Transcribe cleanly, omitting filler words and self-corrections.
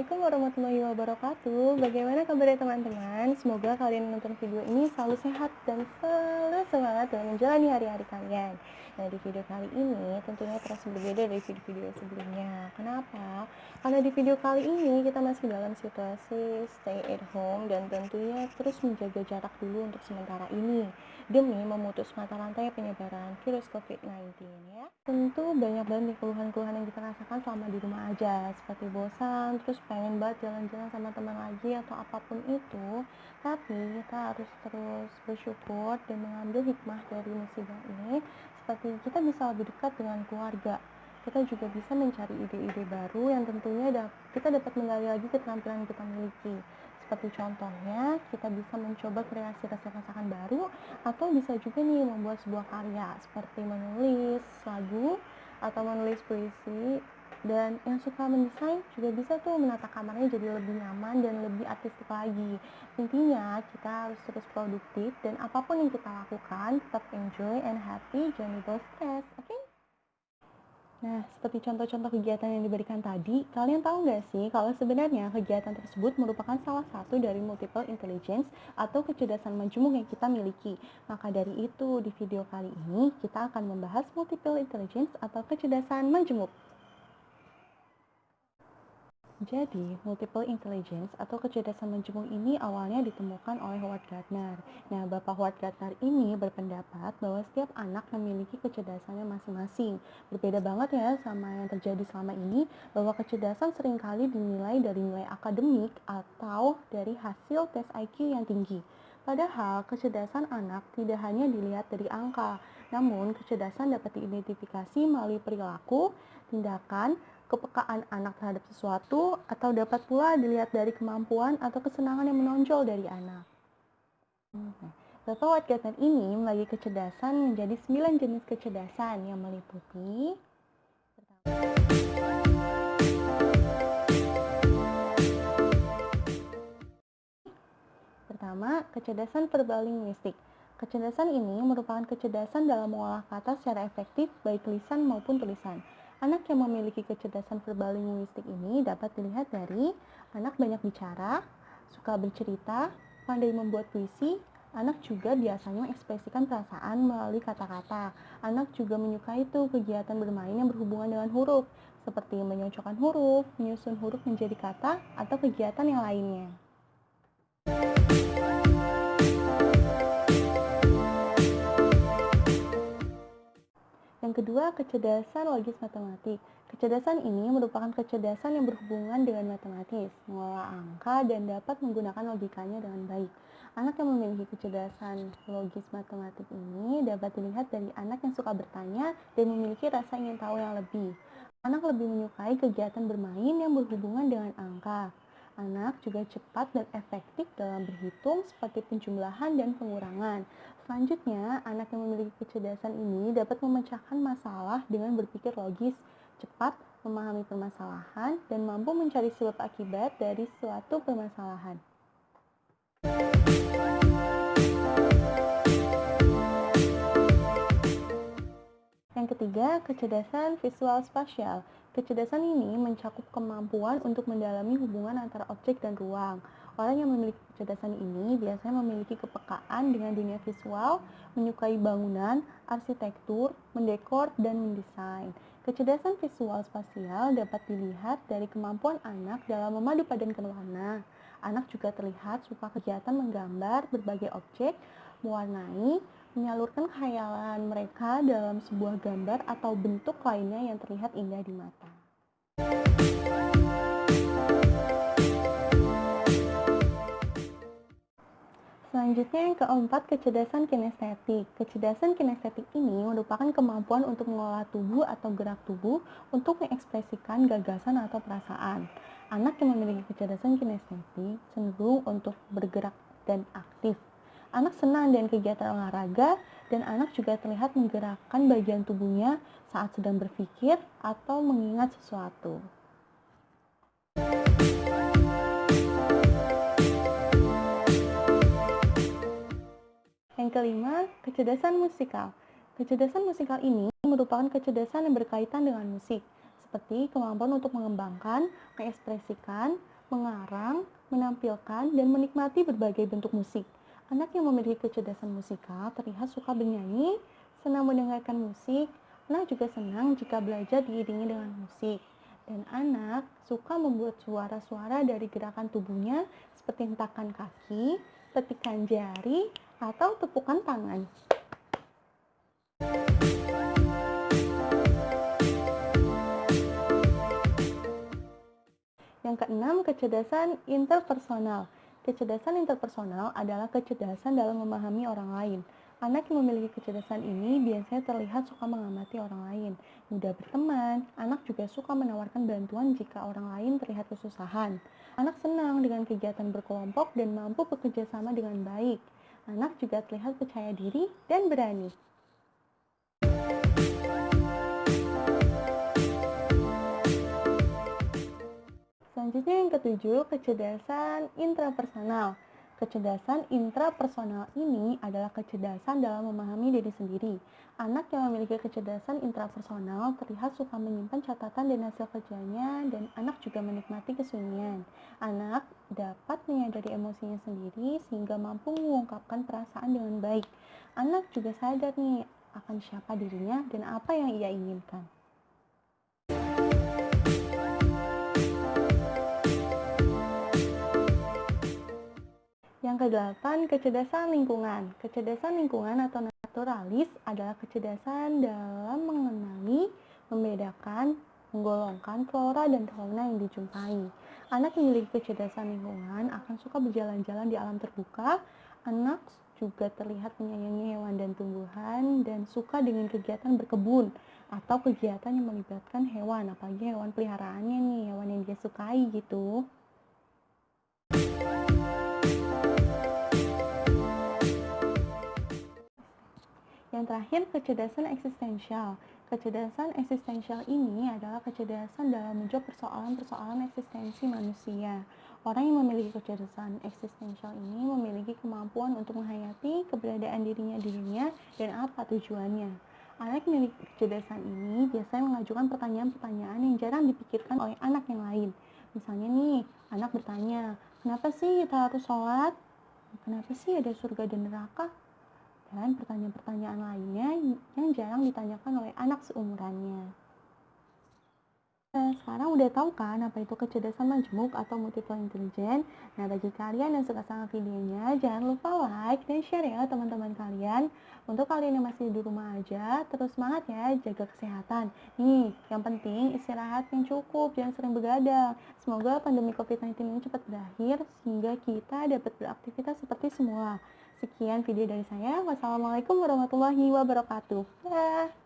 Assalamualaikum warahmatullahi wabarakatuh. Bagaimana kabarnya teman-teman? Semoga kalian menonton video ini selalu sehat dan selalu semangat dalam menjalani hari-hari kalian. Nah, di video kali ini tentunya terasa berbeda dari video-video sebelumnya. Kenapa? Karena di video kali ini kita masih dalam situasi stay at home dan tentunya terus menjaga jarak dulu untuk sementara ini demi memutus mata rantai penyebaran virus COVID-19 ya. Tentu banyak banget nih keluhan-keluhan yang kita rasakan selama di rumah aja, seperti bosan, terus pengen banget jalan-jalan sama teman lagi atau apapun itu. Tapi kita harus terus bersyukur dan mengambil hikmah dari musibah ini, seperti kita bisa lebih dekat dengan keluarga. Kita juga bisa mencari ide-ide baru yang tentunya kita dapat menggali lagi keterampilan yang kita miliki. Seperti contohnya, kita bisa mencoba kreasi rasa-rasakan baru atau bisa juga nih membuat sebuah karya seperti menulis lagu atau menulis puisi, dan yang suka mendesain juga bisa tuh menata kamarnya jadi lebih nyaman dan lebih artistik lagi. Intinya kita harus terus produktif dan apapun yang kita lakukan tetap enjoy and happy, jangan dibawa stres, oke? Nah, seperti contoh-contoh kegiatan yang diberikan tadi, kalian tahu nggak sih kalau sebenarnya kegiatan tersebut merupakan salah satu dari multiple intelligence atau kecerdasan majemuk yang kita miliki. Maka dari itu, di video kali ini kita akan membahas multiple intelligence atau kecerdasan majemuk. Jadi, multiple intelligence atau kecerdasan menjemur ini awalnya ditemukan oleh Howard Gardner. Nah, Bapak Howard Gardner ini berpendapat bahwa setiap anak memiliki kecerdasannya masing-masing. Berbeda banget ya sama yang terjadi selama ini, bahwa kecerdasan seringkali dinilai dari nilai akademik atau dari hasil tes IQ yang tinggi. Padahal, kecerdasan anak tidak hanya dilihat dari angka, namun kecerdasan dapat diidentifikasi melalui perilaku, tindakan, kepekaan anak terhadap sesuatu, atau dapat pula dilihat dari kemampuan atau kesenangan yang menonjol dari anak. Bapak Howard Gardner ini membagi kecerdasan menjadi 9 jenis kecerdasan yang meliputi Pertama, kecerdasan verbal linguistik. Kecerdasan ini merupakan kecerdasan dalam mengolah kata secara efektif baik lisan maupun tulisan. Anak yang memiliki kecerdasan verbal linguistik ini dapat dilihat dari anak banyak bicara, suka bercerita, pandai membuat puisi. Anak juga biasanya mengekspresikan perasaan melalui kata-kata. Anak juga menyukai kegiatan bermain yang berhubungan dengan huruf, seperti menyocokkan huruf, menyusun huruf menjadi kata, atau kegiatan yang lainnya. Yang kedua, kecerdasan logis matematik. Kecerdasan ini merupakan kecerdasan yang berhubungan dengan matematis, mengolah angka, dan dapat menggunakan logikanya dengan baik. Anak yang memiliki kecerdasan logis matematik ini dapat dilihat dari anak yang suka bertanya dan memiliki rasa ingin tahu yang lebih. Anak lebih menyukai kegiatan bermain yang berhubungan dengan angka. Anak juga cepat dan efektif dalam berhitung seperti penjumlahan dan pengurangan. Selanjutnya, anak yang memiliki kecerdasan ini dapat memecahkan masalah dengan berpikir logis, cepat memahami permasalahan, dan mampu mencari sebab akibat dari suatu permasalahan. Yang ketiga, kecerdasan visual spasial. Kecerdasan ini mencakup kemampuan untuk mendalami hubungan antara objek dan ruang. Orang yang memiliki kecerdasan ini biasanya memiliki kepekaan dengan dunia visual, menyukai bangunan, arsitektur, mendekor, dan mendesain. Kecerdasan visual spasial dapat dilihat dari kemampuan anak dalam memadupadankan warna. Anak juga terlihat suka kegiatan menggambar berbagai objek, mewarnai, menyalurkan khayalan mereka dalam sebuah gambar atau bentuk lainnya yang terlihat indah di mata. Selanjutnya yang keempat, kecerdasan kinestetik. Kecerdasan kinestetik ini merupakan kemampuan untuk mengolah tubuh atau gerak tubuh untuk mengekspresikan gagasan atau perasaan. Anak yang memiliki kecerdasan kinestetik cenderung untuk bergerak dan aktif. Anak senang dengan kegiatan olahraga, dan anak juga terlihat menggerakkan bagian tubuhnya saat sedang berpikir atau mengingat sesuatu. Yang kelima, kecerdasan musikal. Kecerdasan musikal ini merupakan kecerdasan yang berkaitan dengan musik, seperti kemampuan untuk mengembangkan, mengekspresikan, mengarang, menampilkan, dan menikmati berbagai bentuk musik. Anak yang memiliki kecerdasan musikal terlihat suka bernyanyi, senang mendengarkan musik. Anak juga senang jika belajar diiringi dengan musik. Dan anak suka membuat suara-suara dari gerakan tubuhnya seperti hentakan kaki, petikan jari, atau tepukan tangan. Yang keenam, kecerdasan interpersonal. Kecerdasan interpersonal adalah kecerdasan dalam memahami orang lain. Anak yang memiliki kecerdasan ini biasanya terlihat suka mengamati orang lain, mudah berteman. Anak juga suka menawarkan bantuan jika orang lain terlihat kesusahan. Anak senang dengan kegiatan berkelompok dan mampu bekerja sama dengan baik. Anak juga terlihat percaya diri dan berani. Selanjutnya yang ketujuh, kecerdasan intrapersonal. Kecerdasan intrapersonal ini adalah kecerdasan dalam memahami diri sendiri. Anak yang memiliki kecerdasan intrapersonal terlihat suka menyimpan catatan dan hasil kerjanya, dan anak juga menikmati kesunyian. Anak dapat menyadari emosinya sendiri sehingga mampu mengungkapkan perasaan dengan baik. Anak juga sadar nih akan siapa dirinya dan apa yang ia inginkan. Yang kedelapan, kecerdasan lingkungan. Kecerdasan lingkungan atau naturalis adalah kecerdasan dalam mengenali, membedakan, menggolongkan flora dan fauna yang dijumpai. Anak yang memiliki kecerdasan lingkungan akan suka berjalan-jalan di alam terbuka. Anak juga terlihat menyayangi hewan dan tumbuhan dan suka dengan kegiatan berkebun atau kegiatan yang melibatkan hewan, apalagi hewan peliharaannya nih, hewan yang dia sukai gitu. Yang terakhir, kecerdasan eksistensial. Kecerdasan eksistensial ini adalah kecerdasan dalam menjawab persoalan-persoalan eksistensi manusia. Orang yang memiliki kecerdasan eksistensial ini memiliki kemampuan untuk menghayati keberadaan dirinya di dunia dan apa tujuannya. Anak yang memiliki kecerdasan ini biasanya mengajukan pertanyaan-pertanyaan yang jarang dipikirkan oleh anak yang lain. Misalnya nih, anak bertanya, kenapa sih kita harus sholat? Kenapa sih ada surga dan neraka? Dan pertanyaan-pertanyaan lainnya yang jarang ditanyakan oleh anak seumurannya. Nah, sekarang udah tahu kan apa itu kecerdasan majemuk atau multiple intelligence? Nah, bagi kalian yang suka sama videonya, jangan lupa like dan share ya teman-teman kalian. Untuk kalian yang masih di rumah aja, terus semangat ya, jaga kesehatan. Nih, yang penting istirahat yang cukup, jangan sering begadang. Semoga pandemi COVID-19 ini cepat berakhir, sehingga kita dapat beraktivitas seperti semula. Sekian video dari saya. Wassalamualaikum warahmatullahi wabarakatuh. Dah.